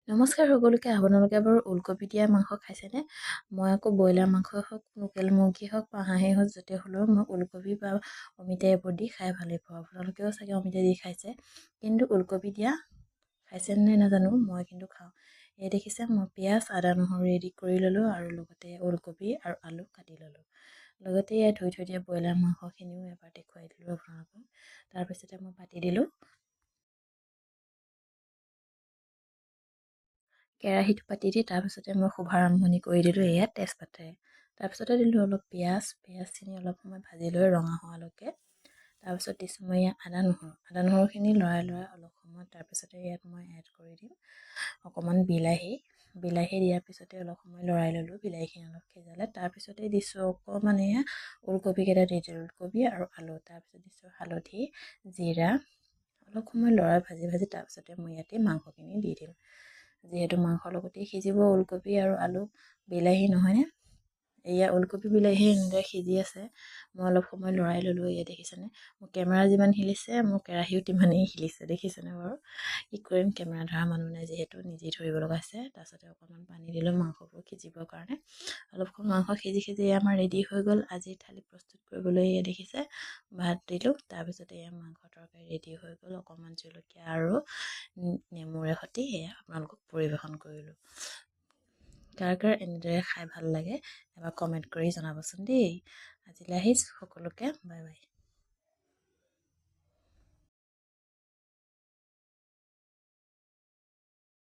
নমস্কাৰ সকলোকে। আপোনালোকে বাৰু ওলকবি দিয়া মাংস খাইছেনে? মই আকৌ ব্ৰইলাৰ মাংসই হওক, লোকেল মুৰ্গী হওক বা হাঁহেই হওক, য'তে হ'লেও মই ওলকবি বা অমিতা এইবোৰ দি খাই ভালেই পাওঁ। আপোনালোকেও চাগে অমিতা দি খাইছে, কিন্তু ওলকবি দিয়া খাইছেনে নাজানো, মই কিন্তু খাওঁ। এই দেখিছে মই পিঁয়াজ, আদা, নহৰু ৰেডি কৰি ল'লোঁ আৰু লগতে ওলকবি আৰু আলু কাটি ল'লোঁ। লগতে ধুই থৈ দিয়া ব্ৰইলাৰ মাংসখিনিও এবাৰ দেখুৱাই দিলোঁ আপোনালোকক। তাৰপিছতে মই পাতি দিলোঁ কেৰাহীটো পাতি দি তাৰপিছতে মই শুভাৰম্ভণি কৰি দিলোঁ এয়া তেজপাতেৰে। তাৰপিছতে দিলোঁ অলপ পিঁয়াজখিনি অলপ সময় ভাজি লৈ ৰঙা হোৱালৈকে। তাৰপিছত দিছোঁ মই ইয়াত আদা নহৰুখিনি লৰাই অলপ সময় তাৰপিছতে ইয়াত মই এড কৰি দিম অকণমান বিলাহী দিয়াৰ পিছতে অলপ সময় লৰাই ল'লোঁ। বিলাহীখিনি অলপ সিজালে তাৰপিছতে দিছোঁ অকণমান এয়া ওলকবিকেইটা দি দিলোঁ, ওলকবি আৰু আলু। তাৰপিছত দিছোঁ হালধি, জিৰা, অলপ সময় লৰাই ভাজি তাৰপিছতে মই ইয়াতে মাংসখিনি দি দিম। যিহেতু মাংসৰ লগতে সিজিব ওলকবি আৰু আলু, বিলাহী নহয়নে? এয়া ওলকবি বিলাহী এনেদৰে সিজি আছে। মই অলপ সময় লৰাই ল'লোঁ। এয়া দেখিছেনে? মোৰ কেমেৰা যিমান হিলিছে মোৰ কেৰাহীও তিমানেই হিলিছে, দেখিছেনে বাৰু? কি কৰিম, কেমেৰা ধৰা মানুহ নাই যিহেতু নিজেই ধৰিব লগা হৈছে। তাৰপিছতে অকণমান পানী দিলোঁ মাংসবোৰ সিজিবৰ কাৰণে। অলপ সময় মাংস সিজি আমাৰ ৰেডি হৈ গ'ল। আজিৰ থালি প্ৰস্তুত কৰিবলৈ এয়া দেখিছে ভাত দিলোঁ। তাৰপিছতে এয়া মাংস তৰকাৰী ৰেডি হৈ গ'ল। অকণমান জলকীয়া আৰু নেমুৰে সৈতে এয়া আপোনালোকক পৰিৱেশন কৰিলোঁ। কাৰ এনেদৰে খাই ভাল লাগে এবাৰ কমেণ্ট কৰি জনাবচোন দেই। আজিলৈ আহিছোঁ, সকলোকে বাই বাই।